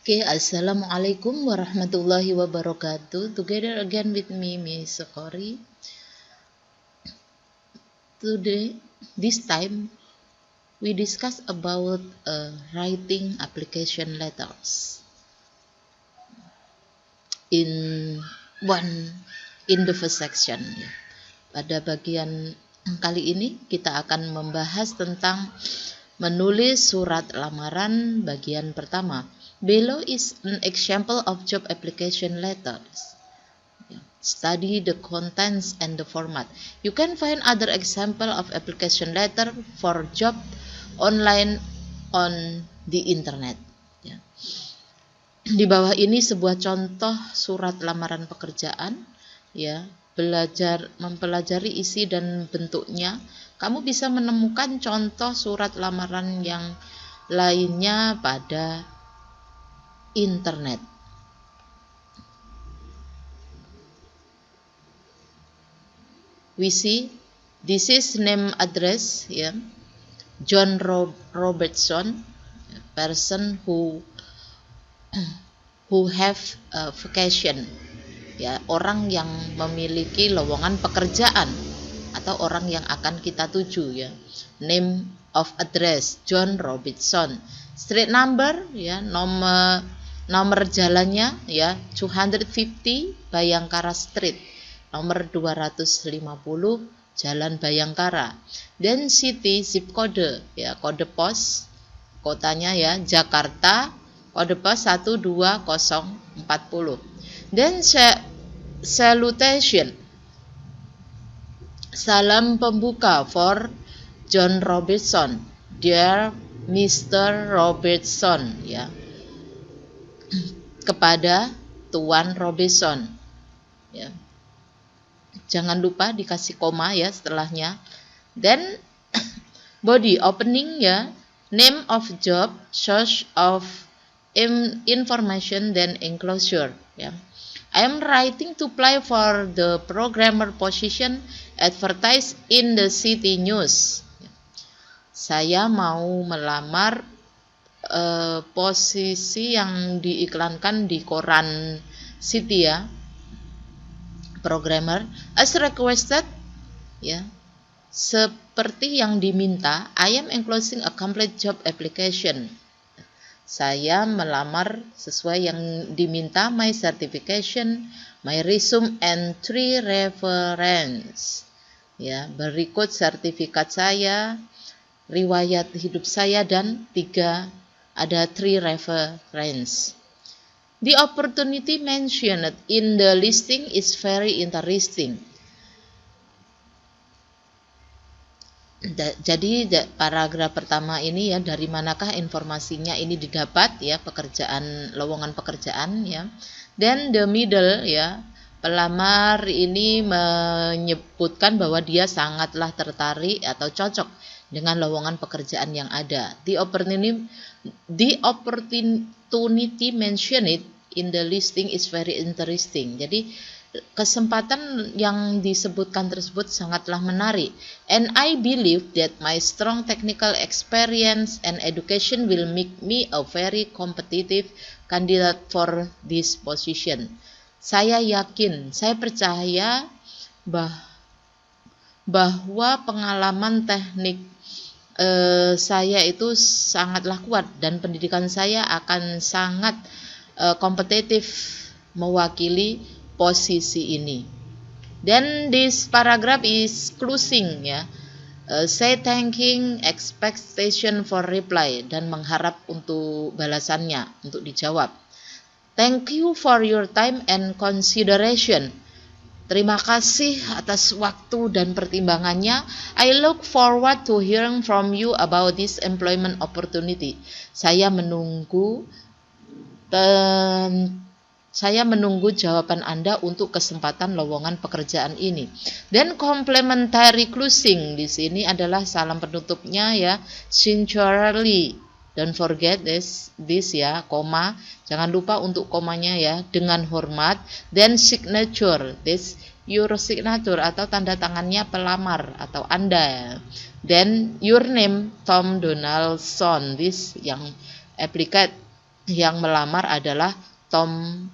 Okay, Assalamualaikum warahmatullahi wabarakatuh. Together again with me, Miss Sokori. Today, this time, we discuss about writing application letters. In the first section, ya. Pada bagian kali ini kita akan membahas tentang menulis surat lamaran bagian pertama. Below is an example of job application letters. Study the contents and the format. You can find other example of application letter for job online on the internet. Ya. Di bawah ini sebuah contoh surat lamaran pekerjaan, ya. Mempelajari isi dan bentuknya, kamu bisa menemukan contoh surat lamaran yang lainnya pada internet. We see this is name address, ya. John Robertson, person who have a vacation, ya, orang yang memiliki lowongan pekerjaan atau orang yang akan kita tuju, ya. Name of address John Robertson. Street number, ya, nomor jalannya, ya, 250 Bayangkara Street, nomor 250 Jalan Bayangkara. Dan city zip code, ya, kode pos kotanya, ya, Jakarta, kode pos 12040. Dan salutation, salam pembuka for John Robertson, dear Mr. Robertson, ya, kepada Tuan Robertson, ya. Jangan lupa dikasih koma, ya, setelahnya. Then body opening, ya, name of job, source of information, then enclosure, ya. I am writing to apply for the programmer position advertised in the city news. Saya mau melamar posisi yang diiklankan di koran city, ya, programmer. As requested, ya, seperti yang diminta. I am enclosing a complete job application. Saya melamar sesuai yang diminta. My certification, my resume, and 3 reference, ya, berikut sertifikat saya, riwayat hidup saya, dan 3 reference. The opportunity mentioned in the listing is very interesting. Jadi paragraf pertama ini, ya, dari manakah informasinya ini didapat, ya, lowongan pekerjaan, ya. Dan the middle, ya, pelamar ini menyebutkan bahwa dia sangatlah tertarik atau cocok dengan lowongan pekerjaan yang ada. The opportunity mentioned in the listing is very interesting. Jadi kesempatan yang disebutkan tersebut sangatlah menarik. And I believe that my strong technical experience and education will make me a very competitive candidate for this position. Saya percaya bahwa pengalaman teknik saya itu sangatlah kuat dan pendidikan saya akan sangat kompetitif mewakili posisi ini. Then this paragraph is closing, ya. Say thanking expectation for reply, dan mengharap untuk balasannya, untuk dijawab. Thank you for your time and consideration. Terima kasih atas waktu dan pertimbangannya. I look forward to hearing from you about this employment opportunity. Saya menunggu jawaban Anda untuk kesempatan lowongan pekerjaan ini. Dan complementary closing di sini adalah salam penutupnya, ya. Sincerely, don't forget this, ya, koma. Jangan lupa untuk komanya, ya. Dengan hormat. Then signature, this your signature atau tanda tangannya pelamar atau Anda. Then your name Tom Donaldson, this yang applicant yang melamar adalah Tom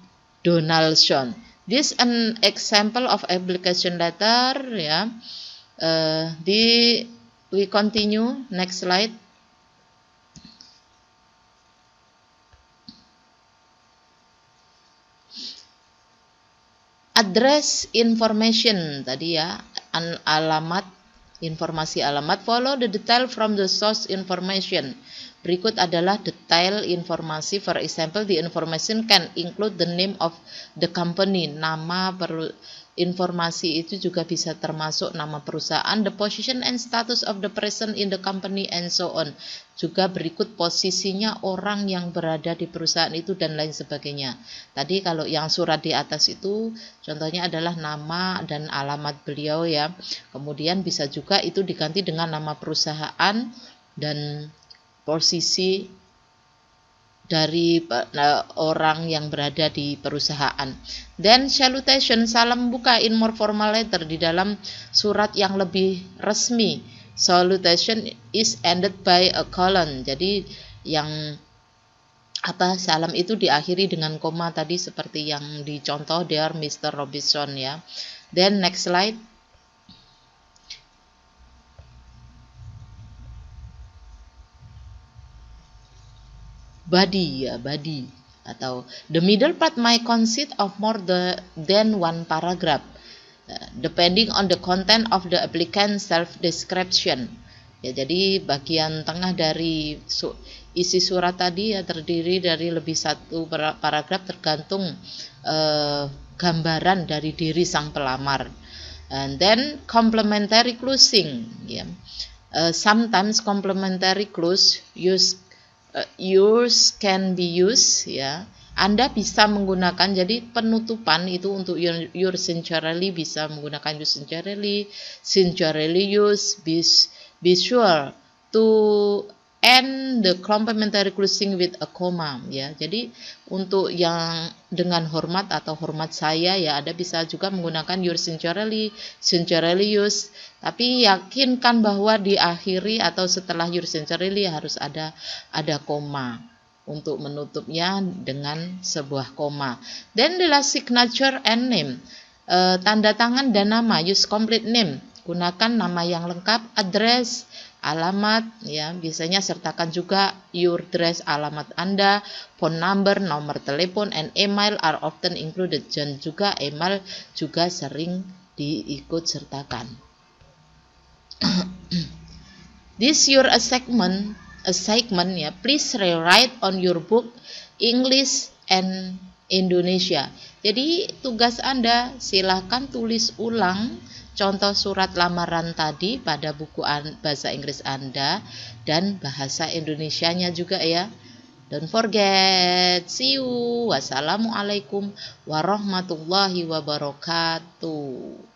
Donaldson. This an example of application letter, ya. We continue, next slide. Address information tadi ya, alamat, informasi alamat. Follow the detail from the source information. Berikut adalah detail informasi. For example, the information can include the name of the company. Nama informasi itu juga bisa termasuk nama perusahaan, the position and status of the person in the company, and so on. Juga berikut posisinya orang yang berada di perusahaan itu dan lain sebagainya. Tadi kalau yang surat di atas itu contohnya adalah nama dan alamat beliau ya. Kemudian bisa juga itu diganti dengan nama perusahaan dan posisi dari orang yang berada di perusahaan. Then salutation, salam buka in more formal letter, di dalam surat yang lebih resmi. Salutation is ended by a colon. Jadi yang salam itu diakhiri dengan koma tadi seperti yang dicontoh Dear Mr. Robinson ya. Then next slide. Body ya, body atau the middle part might consist of more than one paragraph depending on the content of the applicant self description. Ya, jadi bagian tengah dari isi surat tadi ya terdiri dari lebih satu paragraf tergantung gambaran dari diri sang pelamar. And then complementary closing ya. Sometimes complementary clause yours can be used ya. Anda bisa menggunakan, jadi penutupan itu untuk your sincerely bisa menggunakan your sincerely use, be sure to end the complementary closing with a comma ya. Jadi untuk yang dengan hormat atau hormat saya ya, Anda bisa juga menggunakan your sincerely use, tapi yakinkan bahwa diakhiri atau setelah your sincerely harus ada koma untuk menutupnya dengan sebuah koma. Then the last signature and name, tanda tangan dan nama, use complete name, gunakan nama yang lengkap, address, alamat ya, biasanya sertakan juga your address, alamat Anda, phone number, nomor telepon, and email are often included, dan juga email juga sering diikut sertakan. This your assignment ya, please rewrite on your book English and Indonesia. Jadi tugas Anda silahkan tulis ulang contoh surat lamaran tadi pada buku bahasa Inggris Anda dan bahasa Indonesianya juga ya. Don't forget. See you. Wassalamualaikum warahmatullahi wabarakatuh.